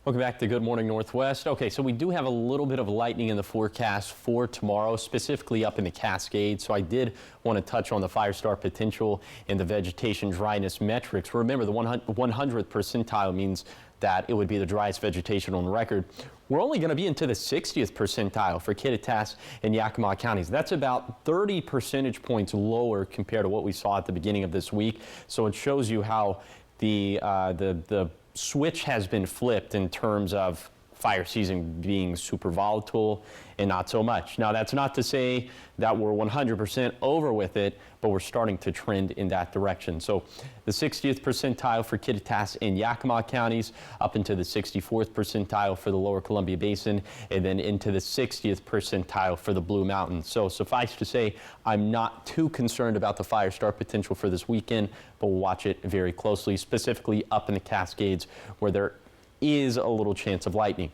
Welcome back to Good Morning Northwest. Okay, so we do have a little bit of lightning in the forecast for tomorrow, specifically up in the Cascades. So I did want to touch on the fire start potential and the vegetation dryness metrics. Remember, the 100th percentile means that it would be the driest vegetation on record. We're only going to be into the 60th percentile for Kittitas and Yakima counties. That's about 30 percentage points lower compared to what we saw at the beginning of this week. So it shows you how the switch has been flipped in terms of fire season being super volatile and not so much. Now, that's not to say that we're 100% over with it, but we're starting to trend in that direction. So the 60th percentile for Kittitas and Yakima counties, up into the 64th percentile for the lower Columbia Basin, and then into the 60th percentile for the Blue Mountains. So suffice to say, I'm not too concerned about the fire start potential for this weekend, but we'll watch it very closely, specifically up in the Cascades where there is a little chance of lightning.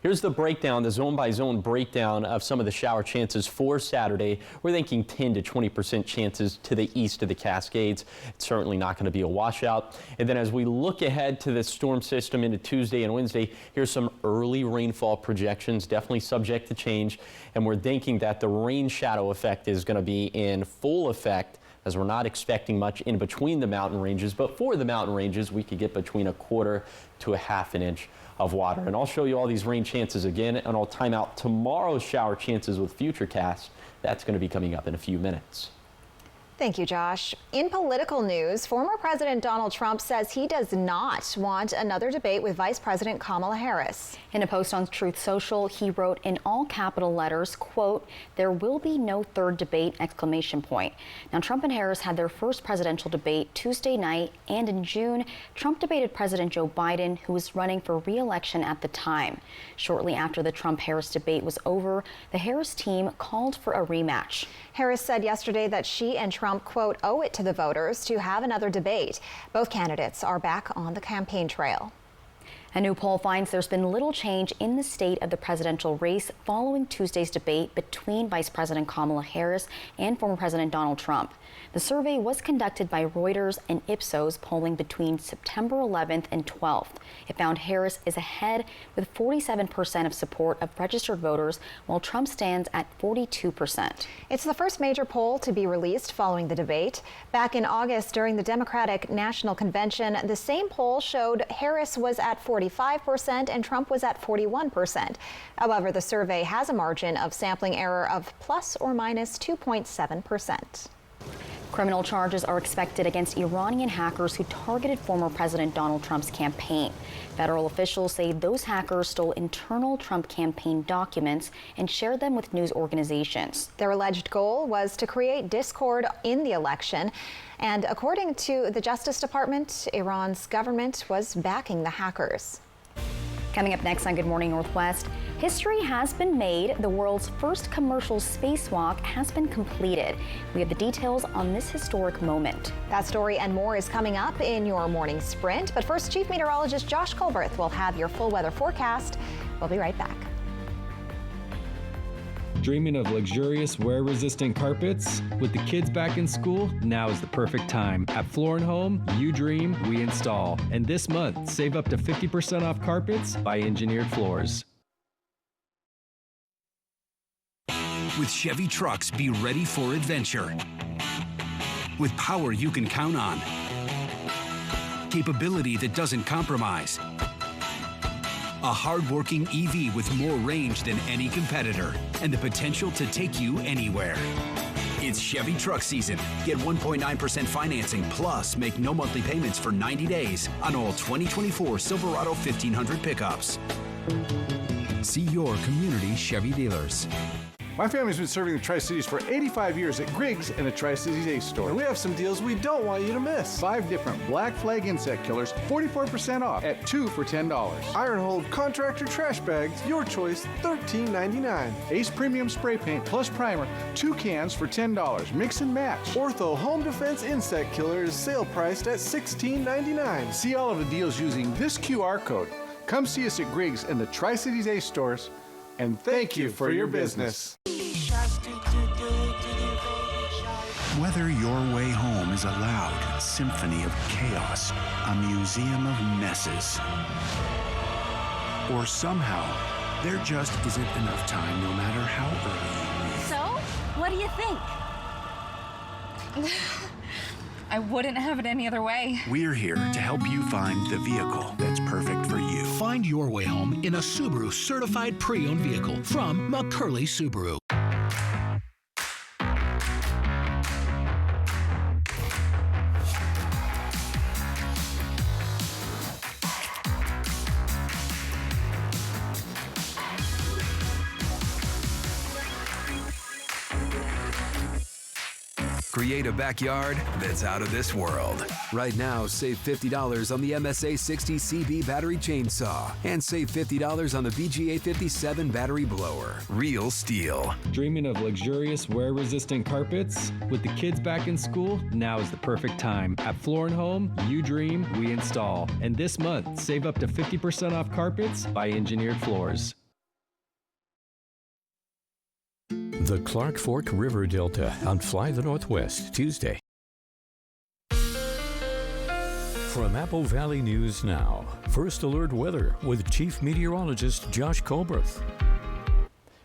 Here's the breakdown, the zone-by-zone breakdown of some of the shower chances for Saturday. We're thinking 10 to 20% chances to the east of the Cascades. It's certainly not going to be a washout. And then as we look ahead to the storm system into Tuesday and Wednesday, here's some early rainfall projections, definitely subject to change. And we're thinking that the rain shadow effect is going to be in full effect, as we're not expecting much in between the mountain ranges. But for the mountain ranges, we could get between 1/4 to 1/2 inch of water. And I'll show you all these rain chances again, and I'll time out tomorrow's shower chances with Futurecast. That's going to be coming up in a few minutes. Thank you, Josh. In political news, former President Donald Trump says he does not want another debate with Vice President Kamala Harris. In a post on Truth Social, he wrote in all capital letters, quote, "There will be no third debate, exclamation point." Now, Trump and Harris had their first presidential debate Tuesday night, and in June, Trump debated President Joe Biden, who was running for re-election at the time. Shortly after the Trump-Harris debate was over, the Harris team called for a rematch. Harris said yesterday that she and Trump, quote, owe it to the voters to have another debate. Both candidates are back on the campaign trail. A new poll finds there's been little change in the state of the presidential race following Tuesday's debate between Vice President Kamala Harris and former President Donald Trump. The survey was conducted by Reuters and Ipsos, polling between September 11th and 12th. It found Harris is ahead with 47% of support of registered voters, while Trump stands at 42%. It's the first major poll to be released following the debate. Back in August, during the Democratic National Convention, the same poll showed Harris was at 45% and Trump was at 41%. However, the survey has a margin of sampling error of plus or minus 2.7%. Criminal charges are expected against Iranian hackers who targeted former President Donald Trump's campaign. Federal officials say those hackers stole internal Trump campaign documents and shared them with news organizations. Their alleged goal was to create discord in the election. And according to the Justice Department, Iran's government was backing the hackers. Coming up next on Good Morning Northwest, history has been made. The world's first commercial spacewalk has been completed. We have the details on this historic moment. That story and more is coming up in your morning sprint. But first, Chief Meteorologist Josh Colberth will have your full weather forecast. We'll be right back. Dreaming of luxurious, wear-resistant carpets? With the kids back in school, now is the perfect time. At Floor & Home, you dream, we install. And this month, save up to 50% off carpets by Engineered Floors. With Chevy trucks, be ready for adventure. With power you can count on. Capability that doesn't compromise. A hard-working EV with more range than any competitor and the potential to take you anywhere. It's Chevy truck season. Get 1.9% financing plus make no monthly payments for 90 days on all 2024 Silverado 1500 pickups. See your community Chevy dealers. My family's been serving the Tri-Cities for 85 years at Griggs and the Tri-Cities Ace store. And we have some deals we don't want you to miss. 5 different Black Flag insect killers, 44% off at 2 for $10. Iron Hold contractor trash bags, your choice, $13.99. Ace Premium Spray Paint plus Primer, 2 cans for $10. Mix and match. Ortho Home Defense Insect Killer is sale priced at $16.99. See all of the deals using this QR code. Come see us at Griggs and the Tri-Cities Ace stores. And thank you for your business. Whether your way home is a loud symphony of chaos, a museum of messes, or somehow there just isn't enough time no matter how early you leave. So, what do you think? I wouldn't have it any other way. We're here to help you find the vehicle that's perfect for you. Find your way home in a Subaru certified pre-owned vehicle from McCurley Subaru. Create a backyard that's out of this world. Right now, save $50 on the MSA 60 CB battery chainsaw and save $50 on the VGA 57 battery blower. Real STIHL. Dreaming of luxurious, wear-resistant carpets? With the kids back in school, now is the perfect time. At Floor & Home, you dream, we install. And this month, save up to 50% off carpets by Engineered Floors. The Clark Fork River Delta on Fly the Northwest, Tuesday. From Apple Valley News Now, First Alert Weather with Chief Meteorologist Josh Colberth.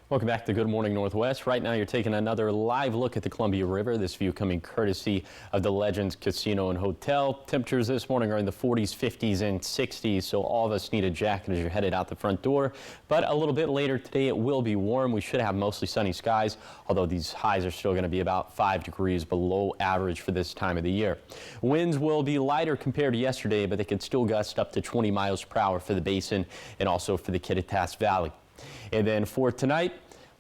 Welcome back to Good Morning Northwest. Right now you're taking another live look at the Columbia River. This view coming courtesy of the Legends Casino and Hotel. Temperatures this morning are in the 40s, 50s, and 60s, so all of us need a jacket as you're headed out the front door. But a little bit later today it will be warm. We should have mostly sunny skies, although these highs are still going to be about 5 degrees below average for this time of the year. Winds will be lighter compared to yesterday, but they could still gust up to 20 miles per hour for the basin and also for the Kittitas Valley. And then for tonight,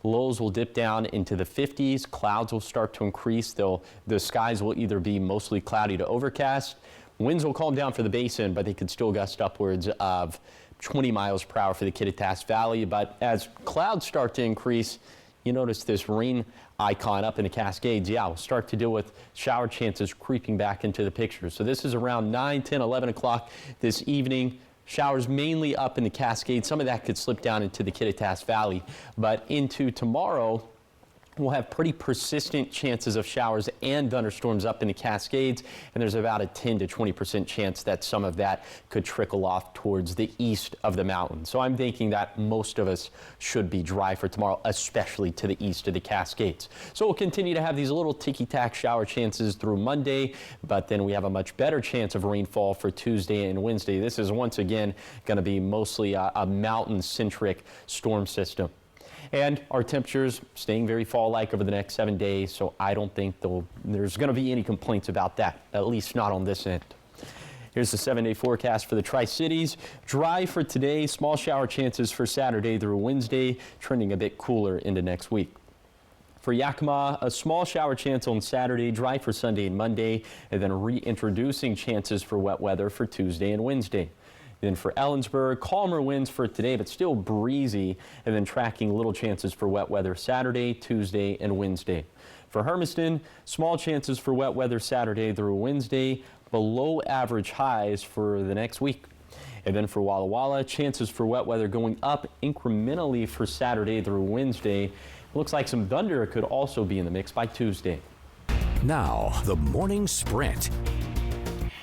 lows will dip down into the 50s. Clouds will start to increase. The skies will either be mostly cloudy to overcast. Winds will calm down for the basin, but they could still gust upwards of 20 miles per hour for the Kittitas Valley. But as clouds start to increase, you notice this rain icon up in the Cascades. Yeah, we'll start to deal with shower chances creeping back into the picture. So this is around 9, 10, 11 o'clock this evening. Showers mainly up in the Cascades. Some of that could slip down into the Kittitas Valley. But into tomorrow, we'll have pretty persistent chances of showers and thunderstorms up in the Cascades. And there's about a 10 to 20% chance that some of that could trickle off towards the east of the mountain. So I'm thinking that most of us should be dry for tomorrow, especially to the east of the Cascades. So we'll continue to have these little ticky-tack shower chances through Monday, but then we have a much better chance of rainfall for Tuesday and Wednesday. This is once again going to be mostly a mountain-centric storm system. And our temperatures staying very fall-like over the next 7 days, so I don't think there's going to be any complaints about that, at least not on this end. Here's the 7-day forecast for the Tri-Cities. Dry for today, small shower chances for Saturday through Wednesday, trending a bit cooler into next week. For Yakima, a small shower chance on Saturday, dry for Sunday and Monday, and then reintroducing chances for wet weather for Tuesday and Wednesday. Then for Ellensburg, calmer winds for today, but still breezy, and then tracking little chances for wet weather Saturday, Tuesday, and Wednesday. For Hermiston, small chances for wet weather Saturday through Wednesday, below average highs for the next week. And then for Walla Walla, chances for wet weather going up incrementally for Saturday through Wednesday. Looks like some thunder could also be in the mix by Tuesday. Now, the morning sprint.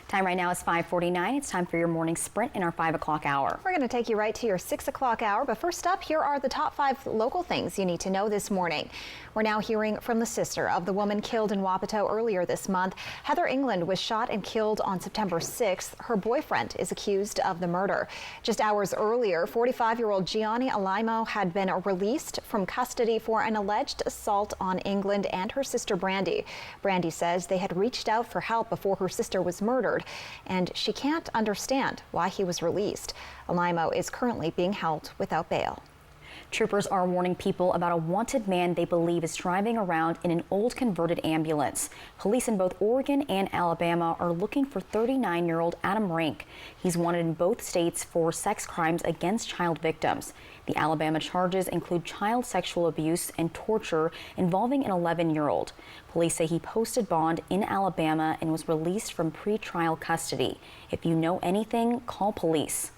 Time right now is 5:49. It's time for your morning sprint in our 5 o'clock hour. We're going to take you right to your 6 o'clock hour, but first up, here are the top 5 local things you need to know this morning. We're now hearing from the sister of the woman killed in Wapato earlier this month. Heather England was shot and killed on September 6th. Her boyfriend is accused of the murder. Just hours earlier, 45-year-old Gianni Alaimo had been released from custody for an alleged assault on England and her sister Brandy. Brandy says they had reached out for help before her sister was murdered, and she can't understand why he was released. Alaimo is currently being held without bail. Troopers are warning people about a wanted man they believe is driving around in an old converted ambulance. Police in both Oregon and Alabama are looking for 39-year-old Adam Rank. He's wanted in both states for sex crimes against child victims. The Alabama charges include child sexual abuse and torture involving an 11-year-old. Police say he posted bond in Alabama and was released from pretrial custody. If you know anything, call police.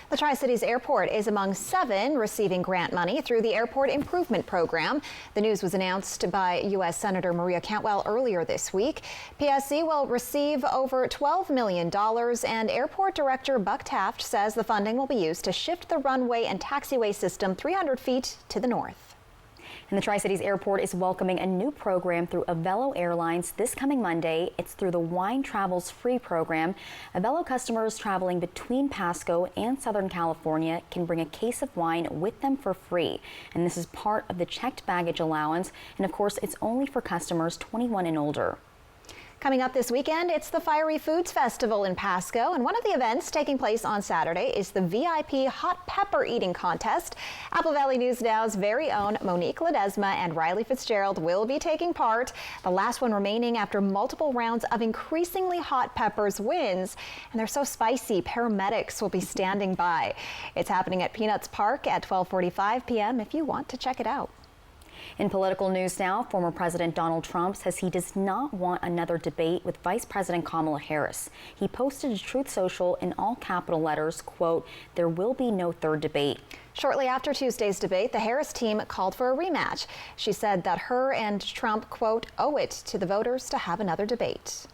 The Tri-Cities Airport is among 7 receiving grant money through the Airport Improvement Program. The news was announced by U.S. Senator Maria Cantwell earlier this week. PSC will receive over $12 million, and Airport Director Buck Taft says the funding will be used to shift the runway and taxiway system 300 feet to the north. And the Tri-Cities Airport is welcoming a new program through Avelo Airlines this coming Monday. It's through the Wine Travels Free program. Avelo customers traveling between Pasco and Southern California can bring a case of wine with them for free. And this is part of the checked baggage allowance. And of course, it's only for customers 21 and older. Coming up this weekend, it's the Fiery Foods Festival in Pasco, and one of the events taking place on Saturday is the VIP Hot Pepper Eating Contest. Apple Valley News Now's very own Monique Ledesma and Riley Fitzgerald will be taking part. The last one remaining after multiple rounds of increasingly hot peppers wins, and they're so spicy, paramedics will be standing by. It's happening at Peanuts Park at 12:45 p.m. if you want to check it out. In political news now, former President Donald Trump says he does not want another debate with Vice President Kamala Harris. He posted to Truth Social in all capital letters, quote, "There will be no third debate." Shortly after Tuesday's debate, the Harris team called for a rematch. She said that her and Trump, quote, "owe it to the voters to have another debate."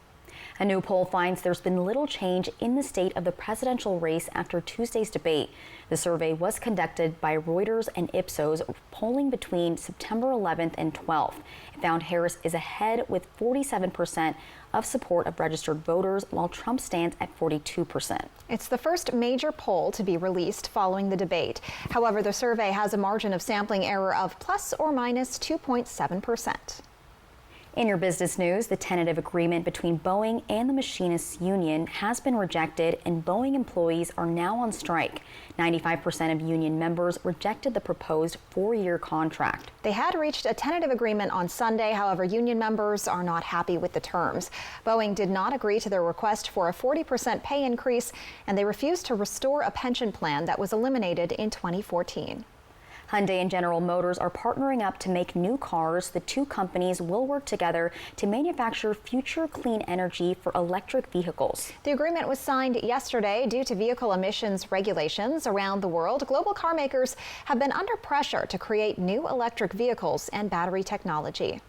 A new poll finds there's been little change in the state of the presidential race after Tuesday's debate. The survey was conducted by Reuters and Ipsos, polling between September 11th and 12th. It found Harris is ahead with 47% of support of registered voters, while Trump stands at 42%. It's the first major poll to be released following the debate. However, the survey has a margin of sampling error of plus or minus 2.7%. In your business news, the tentative agreement between Boeing and the Machinists Union has been rejected, and Boeing employees are now on strike. 95% of union members rejected the proposed 4-year contract. They had reached a tentative agreement on Sunday. However, union members are not happy with the terms. Boeing did not agree to their request for a 40% pay increase, and they refused to restore a pension plan that was eliminated in 2014. Hyundai and General Motors are partnering up to make new cars. The two companies will work together to manufacture future clean energy for electric vehicles. The agreement was signed yesterday due to vehicle emissions regulations around the world. Global car makers have been under pressure to create new electric vehicles and battery technology.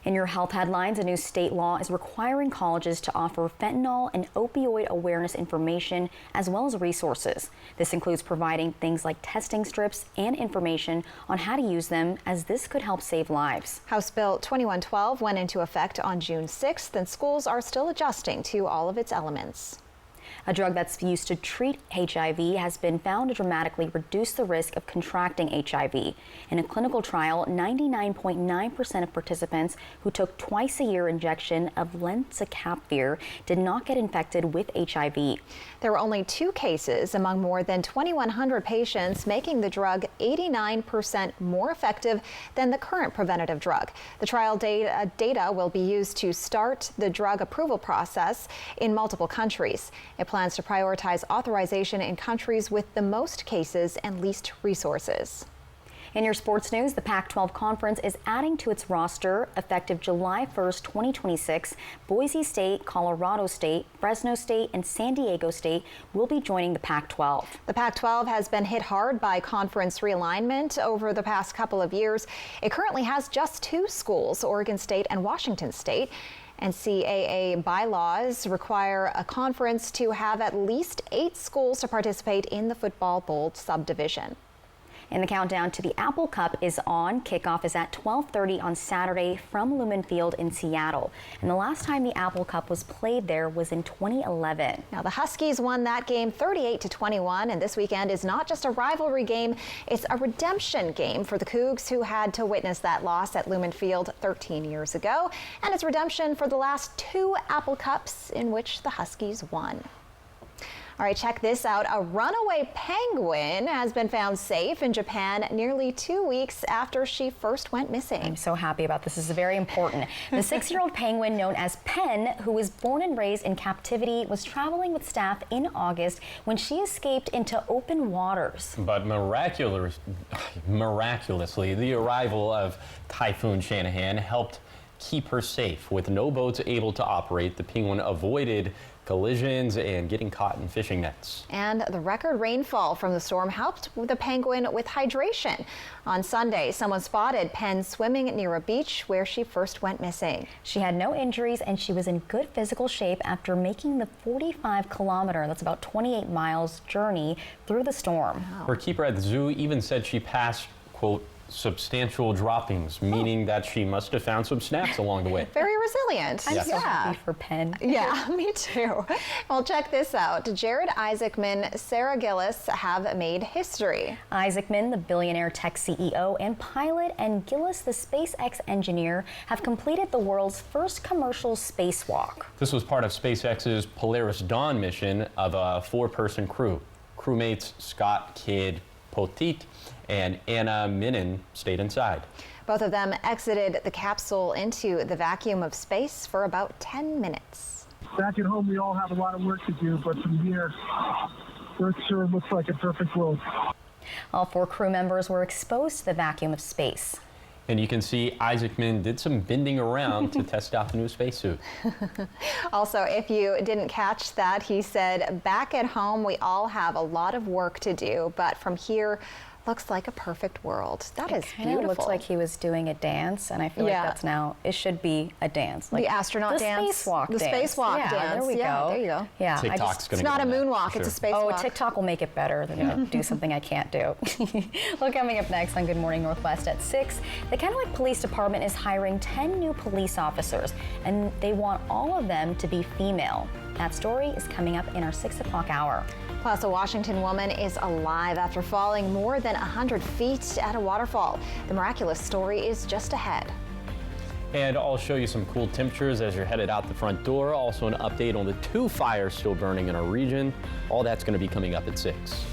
In your health headlines, a new state law is requiring colleges to offer fentanyl and opioid awareness information as well as resources. This includes providing things like testing strips and information on how to use them, as this could help save lives. House Bill 2112 went into effect on June 6th, and schools are still adjusting to all of its elements. A drug that's used to treat HIV has been found to dramatically reduce the risk of contracting HIV. In a clinical trial, 99.9% of participants who took twice-a-year injection of lenacapavir did not get infected with HIV. There were only 2 cases among more than 2,100 patients, making the drug 89% more effective than the current preventative drug. The trial data will be used to start the drug approval process in multiple countries. It plans to prioritize authorization in countries with the most cases and least resources. In your sports news, the Pac-12 Conference is adding to its roster effective July 1st, 2026. Boise State, Colorado State, Fresno State, and San Diego State will be joining the Pac-12. The Pac-12 has been hit hard by conference realignment over the past couple of years. It currently has just 2 schools, Oregon State and Washington State. NCAA bylaws require a conference to have at least 8 schools to participate in the Football Bowl subdivision. And the countdown to the Apple Cup is on. Kickoff is at 12:30 on Saturday from Lumen Field in Seattle. And the last time the Apple Cup was played there was in 2011. Now, the Huskies won that game 38-21, and this weekend is not just a rivalry game, it's a redemption game for the Cougs, who had to witness that loss at Lumen Field 13 years ago. And it's redemption for the last 2 Apple Cups in which the Huskies won. All right, check this out. A runaway penguin has been found safe in Japan nearly 2 weeks after she first went missing. I'm so happy about this. This is very important. The 6-year-old penguin known as Pen, who was born and raised in captivity, was traveling with staff in August when she escaped into open waters. But miraculously, the arrival of Typhoon Shanahan helped keep her safe. With no boats able to operate, the penguin avoided collisions and getting caught in fishing nets. And the record rainfall from the storm helped the penguin with hydration. On Sunday, someone spotted Pen swimming near a beach where she first went missing. She had no injuries and she was in good physical shape after making the 45-kilometer, that's about 28 miles, journey through the storm. Wow. Her keeper at the zoo even said she passed, quote, substantial droppings, meaning that she must have found some snacks along the way. Very resilient. I'm so happy for Pen. Yeah, me too. Well, check this out. Jared Isaacman, Sarah Gillis have made history. Isaacman, the billionaire tech CEO and pilot, and Gillis, the SpaceX engineer, have completed the world's first commercial spacewalk. This was part of SpaceX's Polaris Dawn mission of a 4-person crew. Crewmates Scott Kidd Poteet and Anna Minin stayed inside. Both of them exited the capsule into the vacuum of space for about 10 minutes. Back at home, we all have a lot of work to do, but from here, Earth sure looks like a perfect world. All 4 crew members were exposed to the vacuum of space. And you can see Isaacman did some bending around to test out the new spacesuit. Also, if you didn't catch that, he said, back at home, we all have a lot of work to do, but from here, looks like a perfect world. That is beautiful. It looks like he was doing a dance, and I feel like that's now, it should be a dance. Like the astronaut dance. Spacewalk the dance. spacewalk dance. There we go. There you go. Yeah, TikTok's it's not a moonwalk, it's a spacewalk. Oh, TikTok will make it better than do something I can't do. Well, coming up next on Good Morning Northwest at 6, the Kennewick Police Department is hiring 10 new police officers, and they want all of them to be female. That story is coming up in our 6 o'clock hour. Plus, a Washington woman is alive after falling more than 100 feet at a waterfall. The miraculous story is just ahead. And I'll show you some cool temperatures as you're headed out the front door. Also an update on the 2 fires still burning in our region. All that's going to be coming up at 6.